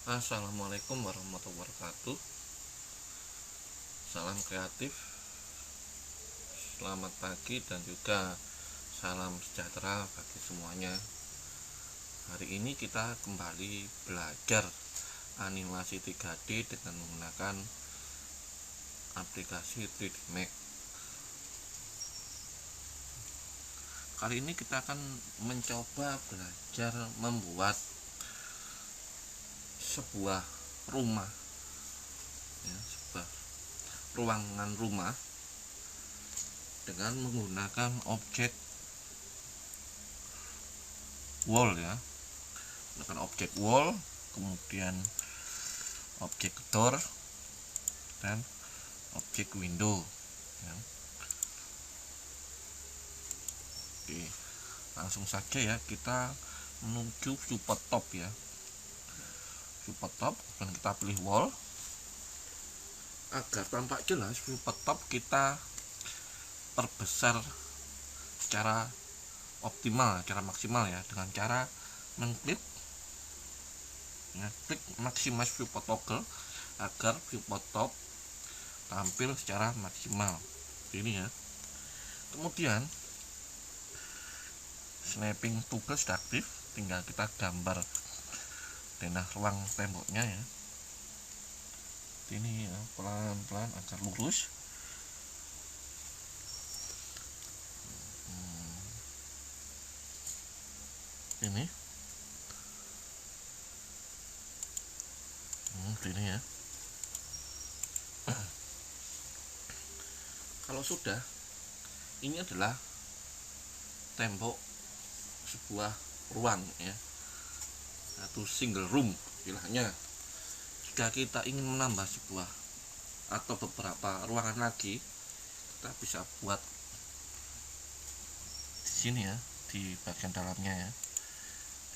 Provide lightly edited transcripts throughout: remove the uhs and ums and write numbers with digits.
Assalamualaikum warahmatullahi wabarakatuh. Salam kreatif, selamat pagi dan juga salam sejahtera bagi semuanya. Hari ini kita kembali belajar animasi 3D dengan menggunakan aplikasi 3D Max. Kali ini kita akan mencoba belajar membuat sebuah rumah, sebuah ruangan rumah dengan menggunakan objek wall, menggunakan objek wall, kemudian objek door dan objek window. Oke, langsung saja ya, kita menuju support top support top, dan kita pilih wall. Agar tampak jelas support top, kita perbesar secara optimal, secara maksimal dengan cara mengklik klik maximize viewport toggle agar viewport top tampil secara maksimal ini ya. Kemudian snapping tool sudah aktif, tinggal kita gambar denah ruang temboknya ini pelan-pelan agar lurus. Ini ya. Kalau sudah, ini adalah tembok sebuah ruang satu single room istilahnya. Jika kita ingin menambah sebuah atau beberapa ruangan lagi, kita bisa buat di sini di bagian dalamnya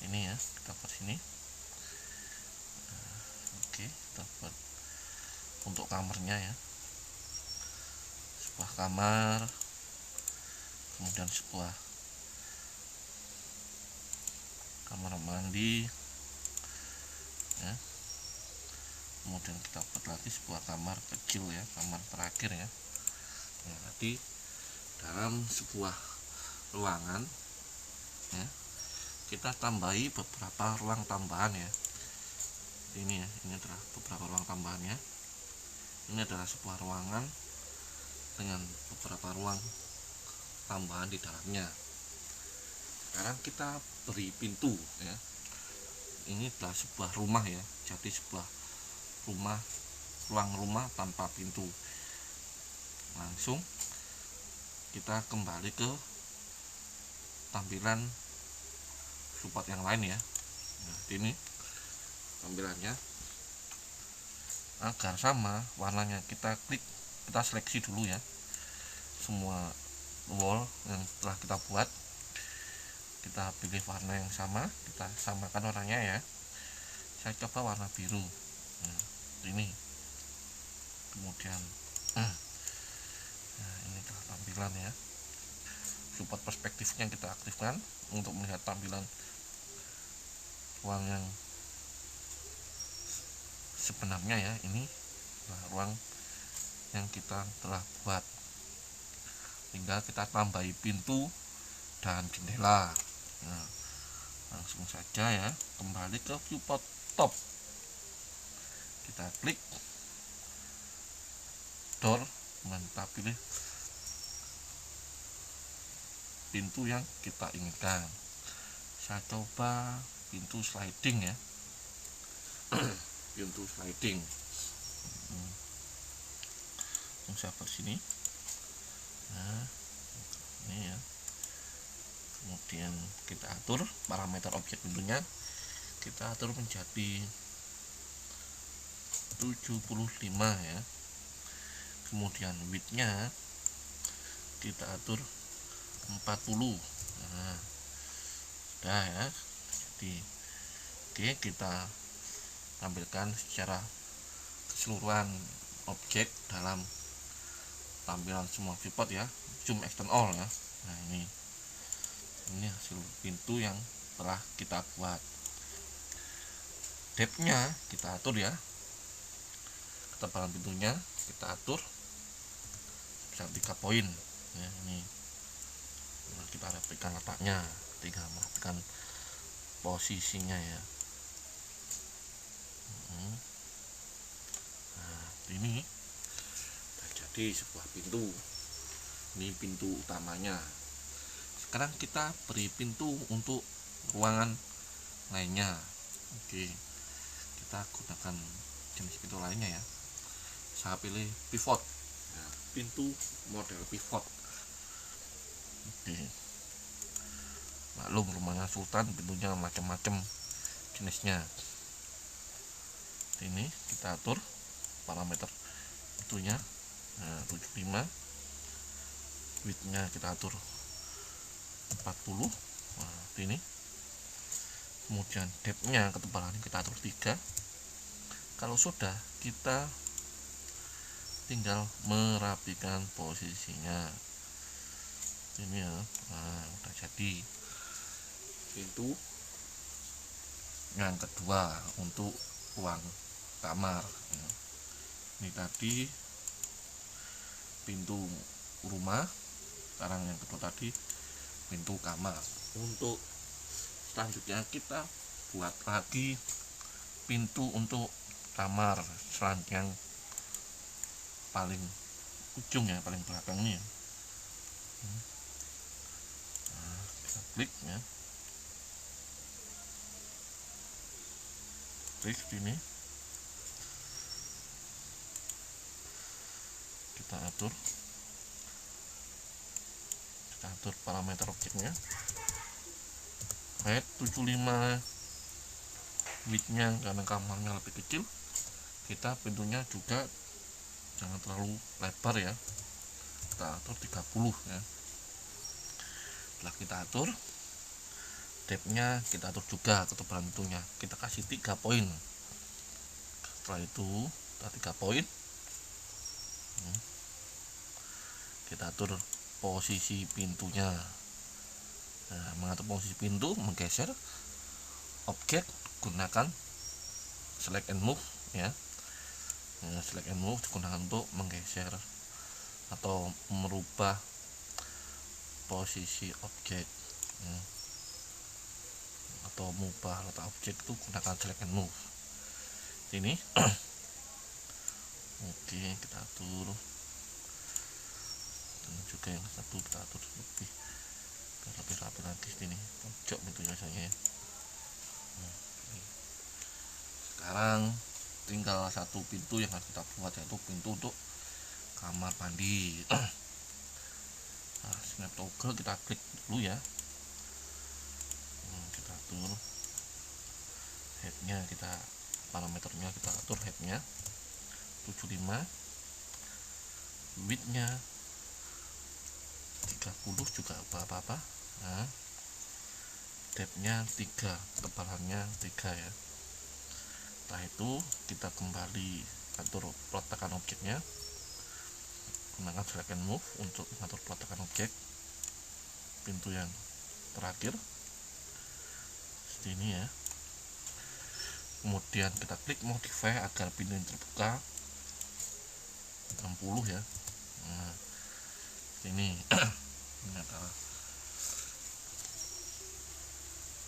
ini kita buat sini. Oke, kita buat untuk kamarnya sebuah kamar, kemudian sebuah kamar mandi kemudian kita buat lagi sebuah kamar kecil kamar terakhir nanti dalam sebuah ruangan kita tambahi beberapa ruang tambahan ini adalah beberapa ruang tambahannya. Ini adalah sebuah ruangan dengan beberapa ruang tambahan di dalamnya. Sekarang kita beri pintu ini adalah sebuah rumah jadi sebuah ruang rumah tanpa pintu. Langsung kita kembali ke tampilan support yang lain ini tampilannya. Agar sama warnanya, kita seleksi dulu semua wall yang telah kita buat, kita pilih warna yang sama, kita samakan warnanya saya coba warna biru ini. Kemudian ini adalah tampilan support perspektifnya kita aktifkan untuk melihat tampilan ruang yang sebenarnya ini adalah ruang yang kita telah buat. Tinggal kita tambahi pintu dan jendela. Langsung saja kembali ke viewport top, kita klik door dan kita pilih pintu yang kita inginkan. Saya coba pintu sliding pintu sliding. Saya buat sini ini kemudian kita atur parameter objek pintunya, kita atur menjadi 75 kemudian widthnya kita atur 40. Sudah jadi oke, kita tampilkan secara keseluruhan objek dalam tampilan semua viewport zoom extend all Nah ini hasil pintu yang telah kita buat. depthnya kita atur ya, ketebalan pintunya kita atur bisa 3 poin ya. Ini kita rapikan letaknya, tinggal merapikan posisinya ya. Nah ini udah jadi sebuah pintu. Ini pintu utamanya. Sekarang kita beri pintu untuk ruangan lainnya. Oke, kita gunakan jenis pintu lainnya ya. Saya pilih pivot ya, pintu model pivot. Oke, maklum rumahnya sultan, pintunya macam-macam jenisnya. Ini kita atur parameter pintunya 75, widthnya kita atur 40. Nah, ini kemudian depthnya, ketebalan kita atur 3. Kalau sudah, kita tinggal merapikan posisinya ini ya. Nah udah jadi pintu yang kedua untuk ruang kamar ya. Ini tadi pintu rumah, sekarang yang kedua tadi pintu kamar. Untuk selanjutnya kita buat lagi pintu untuk kamar yang paling ujung ya, paling belakang ini ya. Nah, kita klik ya, klik sini, kita atur parameter objeknya, height 75, widthnya karena kamarnya lebih kecil, kita pintunya juga jangan terlalu lebar ya, kita atur 30 ya. Setelah kita atur depthnya, kita atur juga ketebalan pintunya, kita kasih 3 poin. Setelah itu kita 3 poin, kita atur posisi pintunya. Nah, mengatur posisi pintu, menggeser objek gunakan select and move ya. Nah, select and move digunakan untuk menggeser atau merubah posisi objek ya. Atau mengubah letak objek itu gunakan select and move ini. Oke, kita atur, dan juga yang satu kita atur lebih rapi lagi sini pojok itu biasanya ya. Sekarang tinggal satu pintu yang harus kita buat, yaitu pintu untuk kamar mandi. Nah, snap toggle kita klik dulu ya. Kita atur headnya, kita parameternya kita atur headnya 75, widthnya 30 juga apa-apa. Nah, depthnya 3, ketebalannya 3 ya. Setelah itu kita kembali atur peletakan objeknya, gunakan select and move untuk mengatur peletakan objek pintu yang terakhir seperti ini ya. Kemudian kita klik modify agar pintu yang terbuka 60 ya. Nah, ini ini adalah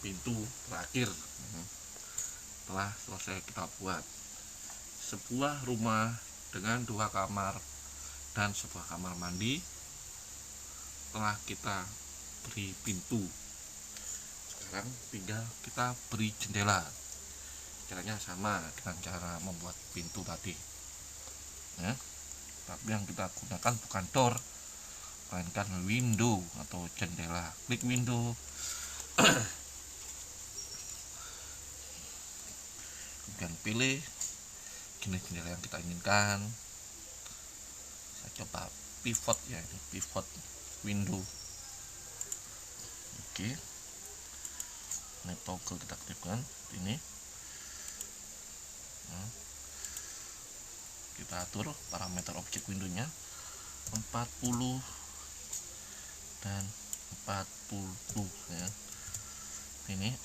pintu terakhir. Setelah selesai kita buat sebuah rumah dengan 2 kamar dan sebuah kamar mandi, telah kita beri pintu. Sekarang tinggal kita beri jendela. Caranya sama dengan cara membuat pintu tadi ya, tapi yang kita gunakan bukan door, melainkan window atau jendela. Klik window, kemudian pilih jenis jendela yang kita inginkan. Saya coba pivot ya, ini pivot window. Oke, ini toggle kita aktifkan ini. Nah, kita atur parameter objek windownya 40 dan 40 ya. Ini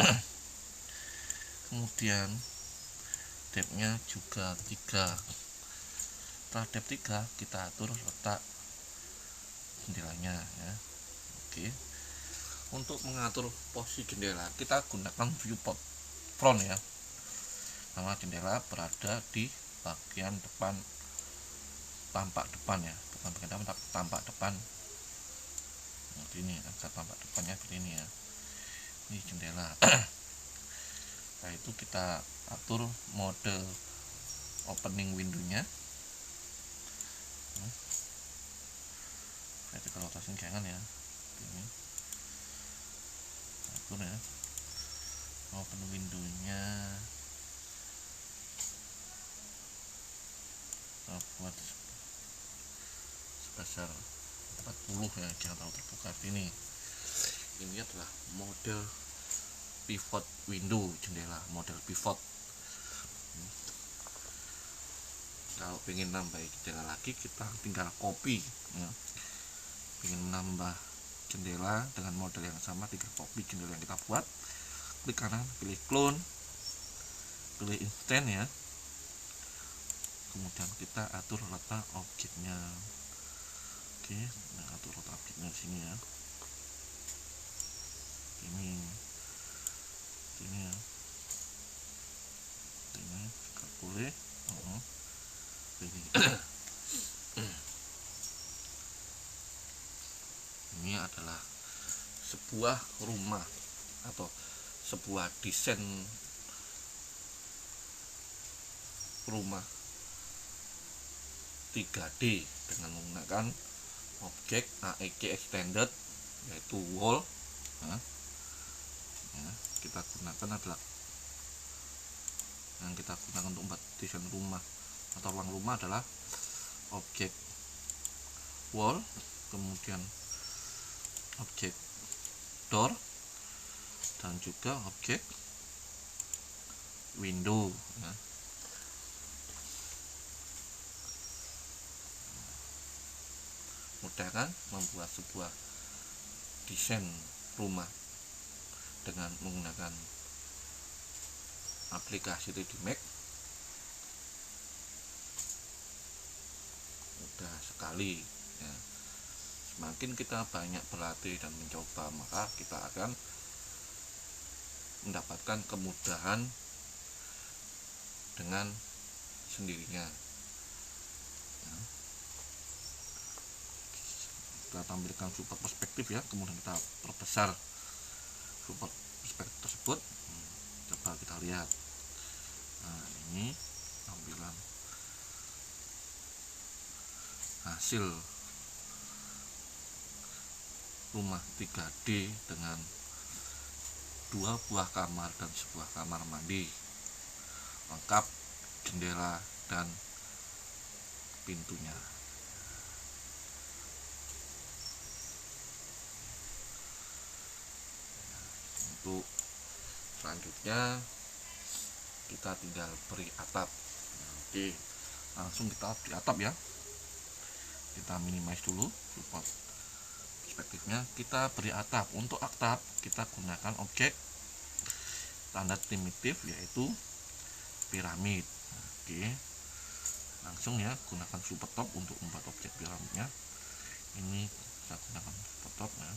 kemudian depthnya juga 3. Setelah depth 3 kita atur letak jendelanya ya. Oke, untuk mengatur posisi jendela kita gunakan viewport front ya, karena jendela berada di bagian depan, tampak depan ya, bukan bagian depan tapi tampak depan. Ini agak tampak depannya begini ya, ini jendela. Nah itu kita atur mode opening windownya, vertical rotation jangan ya, ini atur ya, open windownya kita buat sebesar 40 ya, jangan terlalu terbuka. Ini adalah model pivot window jendela, model pivot. Kalau ingin nambah jendela lagi kita tinggal copy ya. Ingin nambah jendela dengan model yang sama, tinggal copy jendela yang kita buat, klik kanan, pilih clone, pilih instant ya, kemudian kita atur letak objeknya. Oke, nah atur letak objeknya di sini ya, ini ya, ini nggak boleh. Ini adalah sebuah rumah atau sebuah desain rumah 3D dengan menggunakan objek AEG extended, yaitu wall. Nah, ya, kita gunakan adalah yang kita gunakan untuk membuat desain rumah atau ruang rumah adalah objek wall, kemudian objek door, dan juga objek window ya. Mudah kan membuat sebuah desain rumah dengan menggunakan aplikasi 3D Max. Mudah sekali ya. Semakin kita banyak berlatih dan mencoba, maka kita akan mendapatkan kemudahan dengan sendirinya ya. Kita tampilkan support perspektif ya, kemudian kita perbesar support perspektif tersebut. Coba kita lihat. Nah ini tampilan hasil rumah 3D dengan 2 buah kamar dan sebuah kamar mandi, lengkap jendela dan pintunya. Untuk selanjutnya kita tinggal beri atap. Oke, langsung kita beri atap ya. Kita minimize dulu support perspektifnya, kita beri atap. Untuk atap kita gunakan objek standar primitif yaitu piramid. Oke, langsung ya gunakan super top untuk membuat objek piramidnya. Ini saya gunakan super top ya.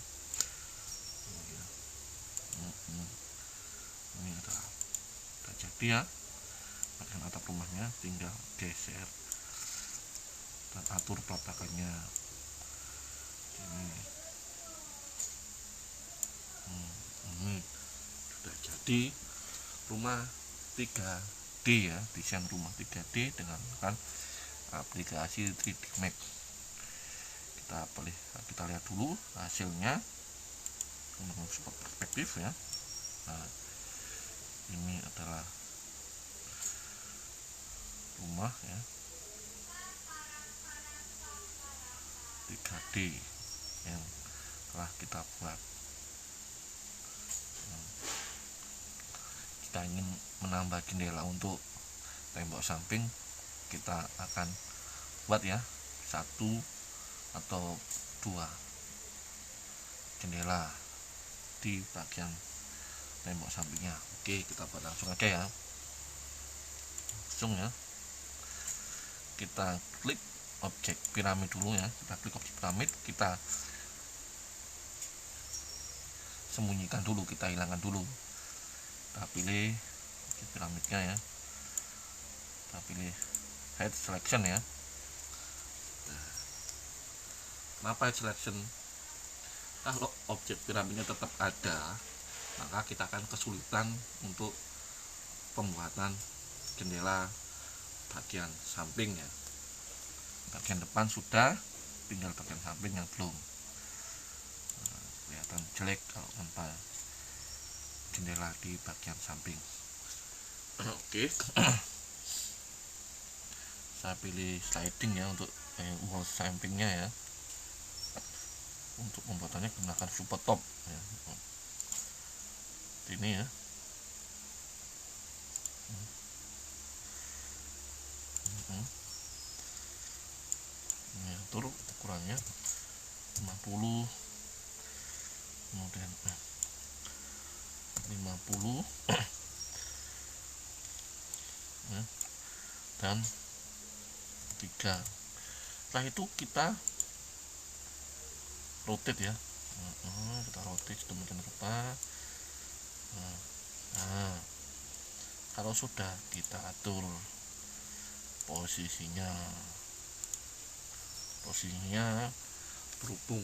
Ini adalah sudah jadi ya, bagian atap rumahnya, tinggal geser dan atur peletakannya. Ini sudah jadi rumah 3D ya, desain rumah 3D dengan aplikasi 3D Max. Kita lihat dulu hasilnya untuk support perspektif ya. Nah, ini adalah rumah ya 3D yang telah kita buat. Kita ingin menambah jendela untuk tembok samping, kita akan buat ya 1 atau 2 jendela di bagian tembok sampingnya. Oke, kita buat langsung aja ya. langsung ya, kita klik objek piramid dulu ya, kita klik objek piramid, kita sembunyikan dulu, kita hilangkan dulu, kita pilih objek piramidnya ya, kita pilih hide selection ya. Kenapa hide selection? Kalau objek piramidnya tetap ada, maka kita akan kesulitan untuk pembuatan jendela bagian samping ya. Bagian depan sudah, tinggal bagian samping yang belum. Kelihatan jelek kalau tanpa jendela di bagian samping. Oke. Saya pilih sliding ya untuk wall sampingnya ya. Untuk pembuatannya gunakan support top ya. Ini ya. Ini atur ukurannya 50, kemudian 50 ya, dan 3. Setelah itu kita rotate ya, kita rotate sedemikian rupa. Nah, kalau sudah kita atur posisinya berhubung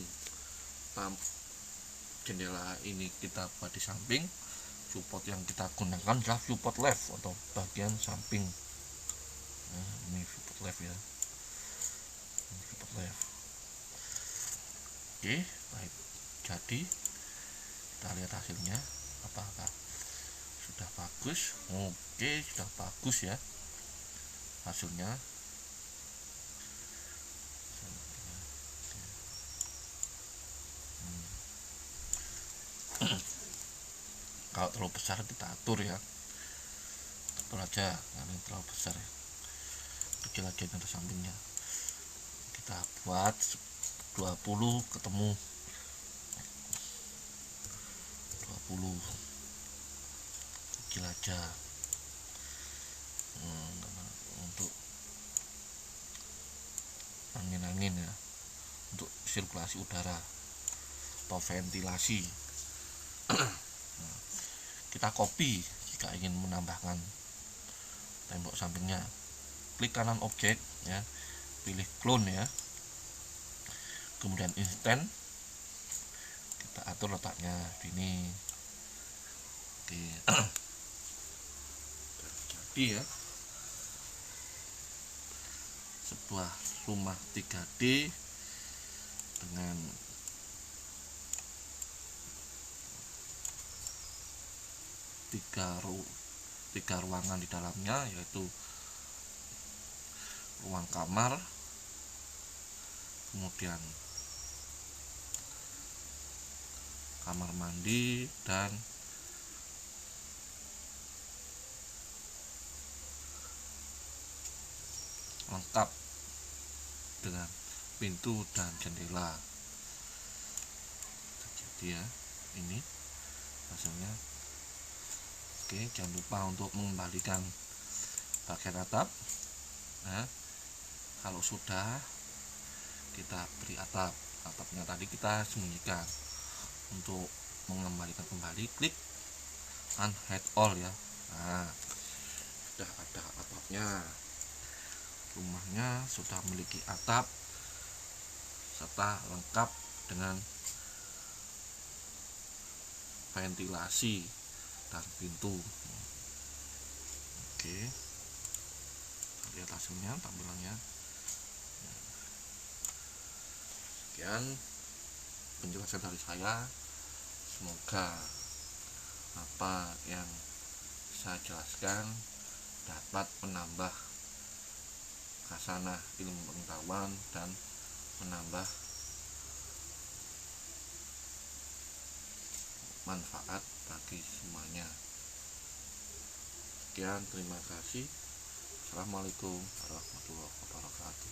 jendela ini kita buat di samping, support yang kita gunakan adalah support left atau bagian samping. Nah, ini support left ya, ini support left. Oke, baik, jadi kita lihat hasilnya apakah sudah bagus. Oke, sudah bagus ya hasilnya. Kalau terlalu besar kita atur ya, atur aja, ini terlalu besar ya, kecil aja dari sampingnya. Kita buat 20 ketemu 20, kecil aja. Untuk angin-angin ya, untuk sirkulasi udara atau ventilasi. Kita copy jika ingin menambahkan tembok sampingnya, klik kanan objek ya, pilih clone ya, kemudian instant, kita atur letaknya sini. Oke. Jadi ya, sebuah rumah 3D dengan tiga ruangan di dalamnya, yaitu ruang kamar, kemudian kamar mandi, dan lengkap dengan pintu dan jendela. Jadi ya, ini hasilnya. Oke, jangan lupa untuk mengembalikan bagian atap. Nah, kalau sudah, kita beri atapnya tadi kita sembunyikan. Untuk mengembalikan kembali, klik unhide all ya. Nah, sudah ada atapnya. Rumahnya sudah memiliki atap serta lengkap dengan ventilasi dan pintu. Oke, lihat hasilnya, tampilannya. Sekian penjelasan dari saya. Semoga apa yang saya jelaskan dapat menambah khasanah ilmu pengetahuan dan menambah manfaat bagi semuanya. Sekian, terima kasih. Assalamualaikum warahmatullahi wabarakatuh.